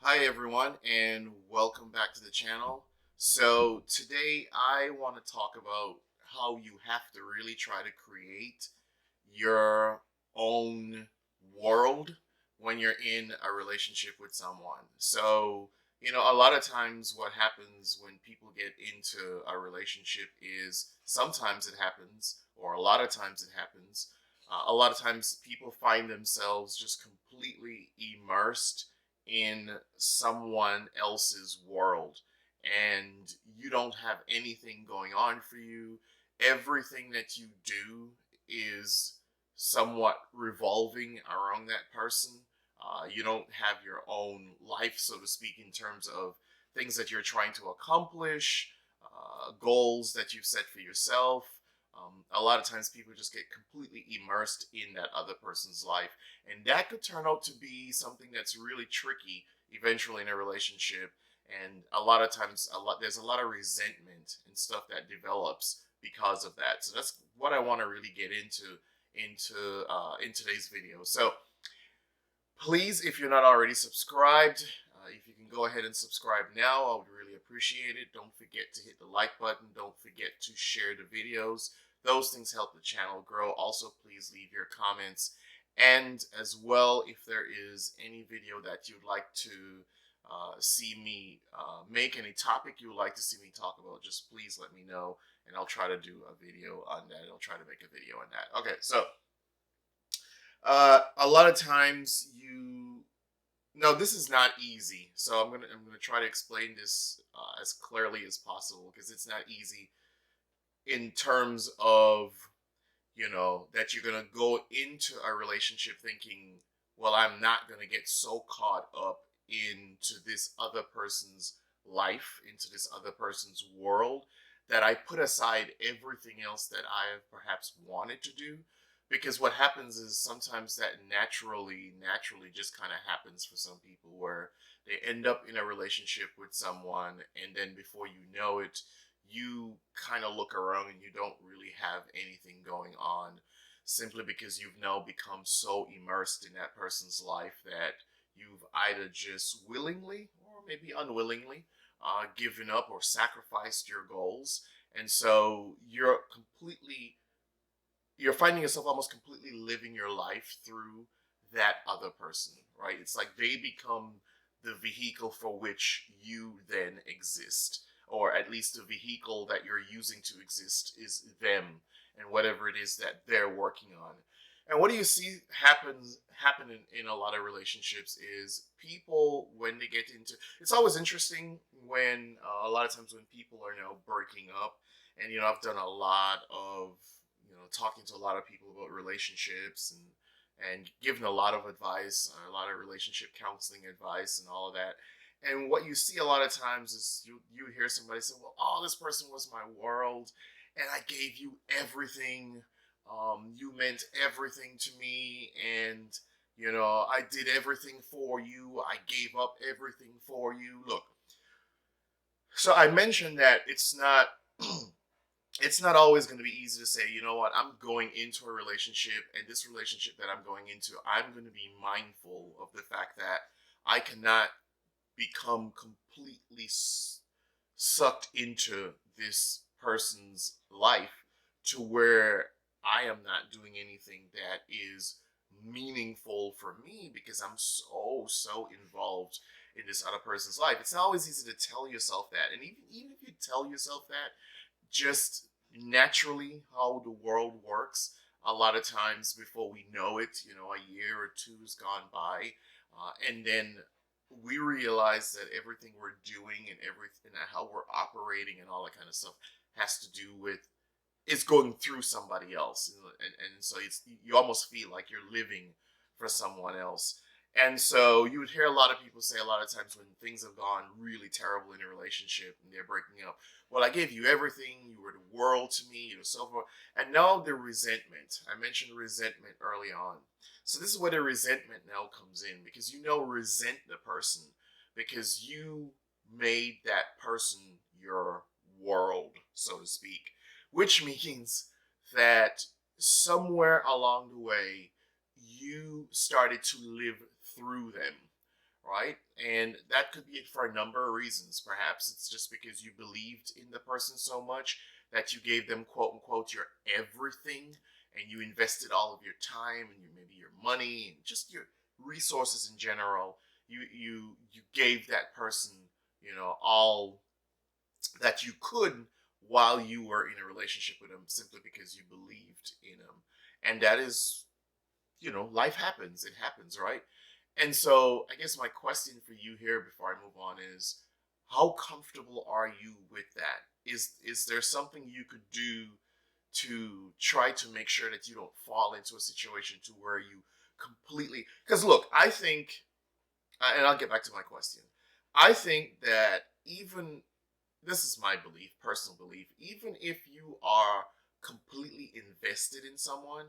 Hi everyone and welcome back to the channel. So today I want to talk about how you have to really try to create your own world when you're in a relationship with someone. So, a lot of times what happens when people get into a relationship is sometimes it happens, or a lot of times it happens. A lot of times people find themselves just completely immersed in someone else's world, and you don't have anything going on for you. Everything that you do is somewhat revolving around that person. You don't have your own life, so to speak, in terms of things that you're trying to accomplish, goals that you've set for yourself. A lot of times people just get completely immersed in that other person's life, and that could turn out to be something that's really tricky eventually in a relationship. And a lot of times there's a lot of resentment and stuff that develops because of that. So that's what I want to really get into in today's video. So please, if you're not already subscribed, if you can go ahead and subscribe now, I would really appreciate it. Don't forget to hit the like button. Don't forget to share the videos. Those things help the channel grow. Also, please leave your comments. And as well, if there is any video that you'd like to see me make, any topic you would like to see me talk about, just please let me know, and I'll try to do a video on that. I'll try to make a video on that. Okay, so a lot of times you no, this is not easy. So I'm gonna try to explain this as clearly as possible, because it's not easy in terms of that you're gonna go into a relationship thinking, well, I'm not gonna get so caught up into this other person's life, into this other person's world, that I put aside everything else that I have perhaps wanted to do. Because what happens is sometimes that naturally just kind of happens for some people, where they end up in a relationship with someone, and then before you know it, you kind of look around and you don't really have anything going on, simply because you've now become so immersed in that person's life that you've either just willingly or maybe unwillingly given up or sacrificed your goals. And so you're finding yourself almost completely living your life through that other person, right? It's like they become the vehicle for which you then exist, or at least the vehicle that you're using to exist is them and whatever it is that they're working on. And what do you see happen in a lot of relationships is people, when they get into, it's always interesting when a lot of times when people are breaking up. And I've done a lot of talking to a lot of people about relationships, and given a lot of advice, a lot of relationship counseling advice and all of that. And what you see a lot of times is you hear somebody say, well, oh, this person was my world, and I gave you everything. You meant everything to me, and I did everything for you. I gave up everything for you. Look, so I mentioned that it's not always going to be easy to say, you know what, I'm going into a relationship, and this relationship that I'm going into, I'm going to be mindful of the fact that I cannot become completely sucked into this person's life to where I am not doing anything that is meaningful for me, because I'm so involved in this other person's life. It's not always easy to tell yourself that. And even if you tell yourself that, just naturally how the world works, a lot of times before we know it, a year or two has gone by, and then we realize that everything we're doing and everything, and how we're operating and all that kind of stuff, has to do with, it's going through somebody else. And so you almost feel like you're living for someone else. And so you would hear a lot of people say a lot of times when things have gone really terrible in a relationship and they're breaking up, well, I gave you everything, you were the world to me, you were so forth. And now the resentment. I mentioned resentment early on. So this is where the resentment now comes in, because resent the person because you made that person your world, so to speak, which means that somewhere along the way you started to live through them, right? And that could be for a number of reasons. Perhaps it's just because you believed in the person so much that you gave them, quote unquote, your everything, and you invested all of your time and maybe your money and just your resources in general. You gave that person, all that you could while you were in a relationship with them, simply because you believed in them. And that is, life happens. It happens, right? And so I guess my question for you here before I move on is, how comfortable are you with that? Is there something you could do to try to make sure that you don't fall into a situation to where you completely, because look, I think, and I'll get back to my question. I think that even, this is my belief, personal belief, even if you are completely invested in someone,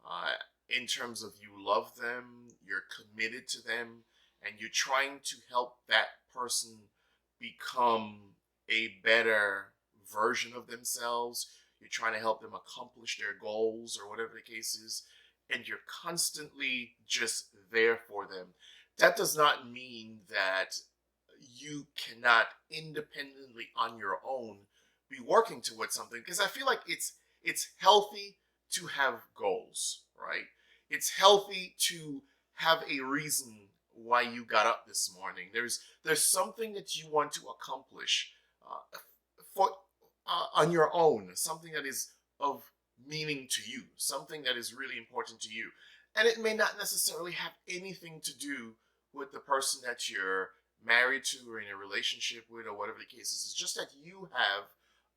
uh, in terms of you love them, you're committed to them, and you're trying to help that person become a better version of themselves, you're trying to help them accomplish their goals or whatever the case is, and you're constantly just there for them. That does not mean that you cannot independently on your own be working towards something, because I feel like it's healthy to have goals, right? It's healthy to have a reason why you got up this morning. There's something that you want to accomplish, for on your own, something that is of meaning to you, something that is really important to you, and it may not necessarily have anything to do with the person that you're married to or in a relationship with or whatever the case is. It's just that you have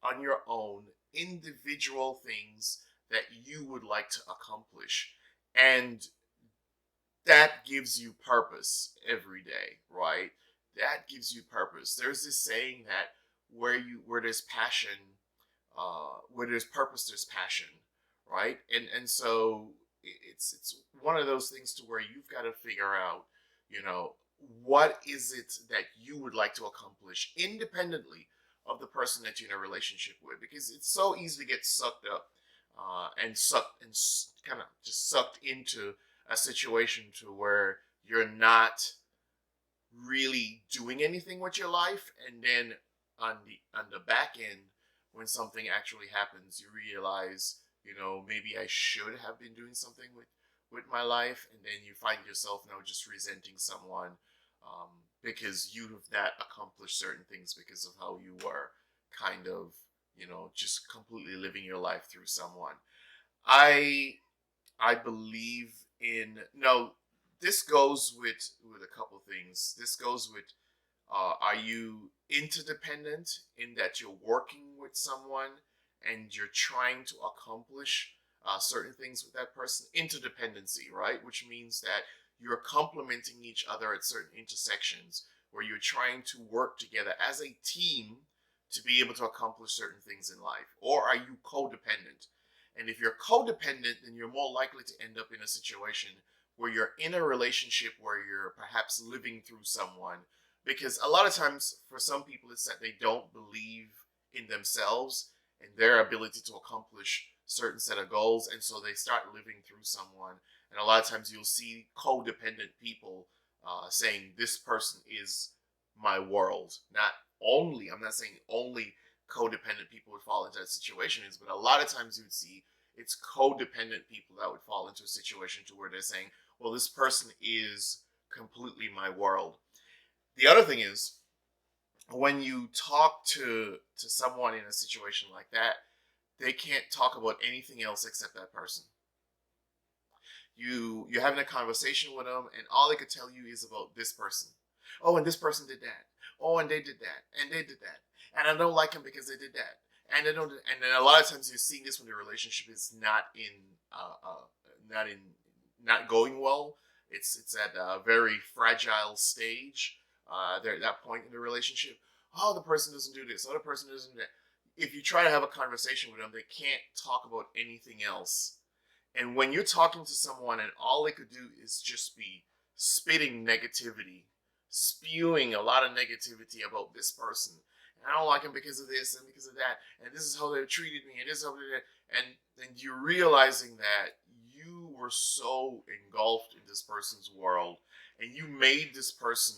on your own individual things that you would like to accomplish. And that gives you purpose every day, right? That gives you purpose. There's this saying that where there's passion, where there's purpose, there's passion, right? And so it's one of those things to where you've got to figure out, you know, what is it that you would like to accomplish independently of the person that you're in a relationship with, because it's so easy to get sucked up, and sucked and kind of just sucked into a situation to where you're not really doing anything with your life, and then on the back end, when something actually happens, you realize, maybe I should have been doing something with my life, and then you find yourself now just resenting someone, because you have not accomplished certain things because of how you were kind of, just completely living your life through someone. I i believe in, no, this goes with a couple things. This goes with, are you interdependent in that you're working with someone and you're trying to accomplish certain things with that person? Interdependency, right? Which means that you're complementing each other at certain intersections where you're trying to work together as a team to be able to accomplish certain things in life. Or are you codependent? And if you're codependent, then you're more likely to end up in a situation where you're in a relationship where you're perhaps living through someone, because a lot of times for some people it's that they don't believe in themselves and their ability to accomplish certain set of goals, and so they start living through someone. And a lot of times you'll see codependent people saying this person is my world. Not only, I'm not saying only codependent people would fall into that situation, but a lot of times you would see it's codependent people that would fall into a situation to where they're saying, well, this person is completely my world. The other thing is, when you talk to someone in a situation like that, they can't talk about anything else except that person. You're having a conversation with them, and all they could tell you is about this person. Oh, and this person did that. Oh, and they did that, and they did that, and I don't like them because they did that, and they don't. And then a lot of times you're seeing this when the relationship is not in not going well. It's at a very fragile stage. They're at that point in the relationship. Oh, the person doesn't do this. Oh, the person doesn't do that. If you try to have a conversation with them, they can't talk about anything else. And when you're talking to someone and all they could do is just be spitting negativity, spewing a lot of negativity about this person, and I don't like him because of this and because of that, and this is how they treated me, and this is how they did, and then you're realizing that you you were so engulfed in this person's world and you made this person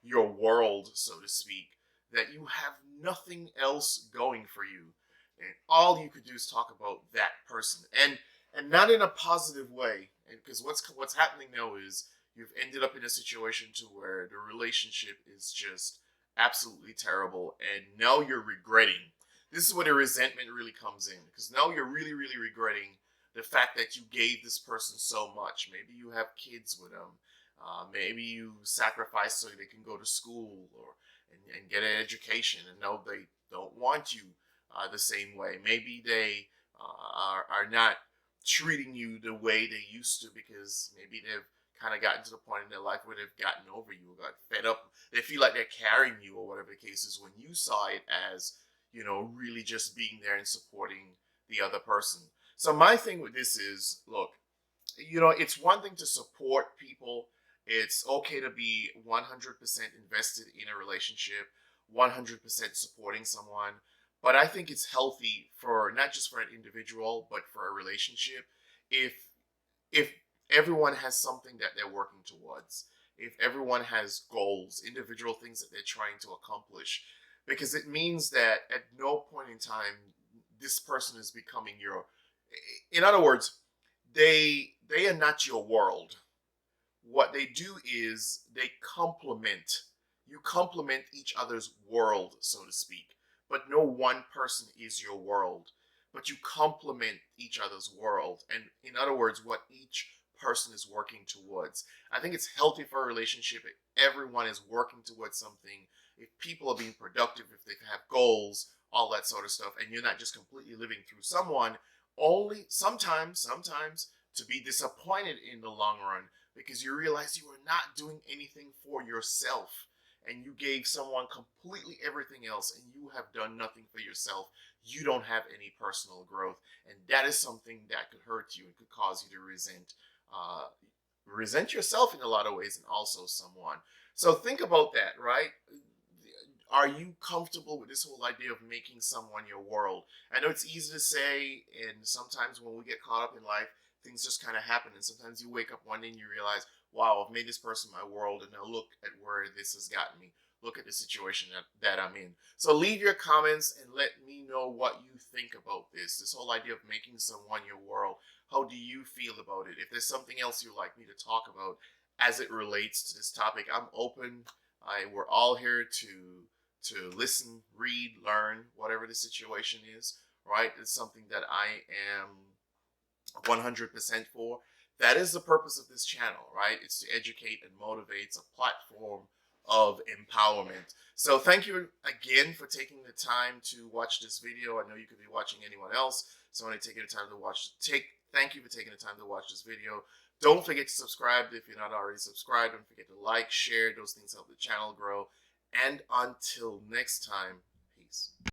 your world, so to speak, that you have nothing else going for you. And all you could do is talk about that person. And not in a positive way. And because what's happening now is you've ended up in a situation to where the relationship is just absolutely terrible and now you're regretting. This is where the resentment really comes in, because now you're really, really regretting the fact that you gave this person so much. Maybe you have kids with them. Maybe you sacrifice so they can go to school and get an education, and now they don't want you the same way. Maybe they are not treating you the way they used to, because maybe they've kind of gotten to the point in their life where they've gotten over you, got fed up. They feel like they're carrying you or whatever the case is, when you saw it as, really just being there and supporting the other person. So my thing with this is, look, it's one thing to support people. It's okay to be 100% invested in a relationship, 100% supporting someone. But I think it's healthy for not just for an individual, but for a relationship, if if everyone has something that they're working towards, if everyone has goals, individual things that they're trying to accomplish, because it means that at no point in time this person is becoming your. In other words, they are not your world. What they do is they complement. You complement each other's world, so to speak. But no one person is your world. But you complement each other's world. And in other words, what each person is working towards. I think it's healthy for a relationship if everyone is working towards something. If people are being productive, if they have goals, all that sort of stuff, and you're not just completely living through someone, only sometimes to be disappointed in the long run, because you realize you are not doing anything for yourself, and you gave someone completely everything else and you have done nothing for yourself. You don't have any personal growth, and that is something that could hurt you and could cause you to resent yourself in a lot of ways, and also someone. So think about that, right? Are you comfortable with this whole idea of making someone your world? I know it's easy to say, and sometimes when we get caught up in life, things just kind of happen. And sometimes you wake up one day and you realize, wow, I've made this person my world, and now look at where this has gotten me. Look at the situation that I'm in. So leave your comments and let me know what you think about this whole idea of making someone your world. How do you feel about it? If there's something else you'd like me to talk about as it relates to this topic, I'm open. We're all here to listen, read, learn, whatever the situation is, right? It's something that I am 100% for. That is the purpose of this channel, right? It's to educate and motivate. It's a platform of empowerment. So thank you again for taking the time to watch this video. I know you could be watching anyone else, so when I take the time to thank you for taking the time to watch this video. Don't forget to subscribe if you're not already subscribed. Don't forget to like, share. Those things help the channel grow. And until next time, peace.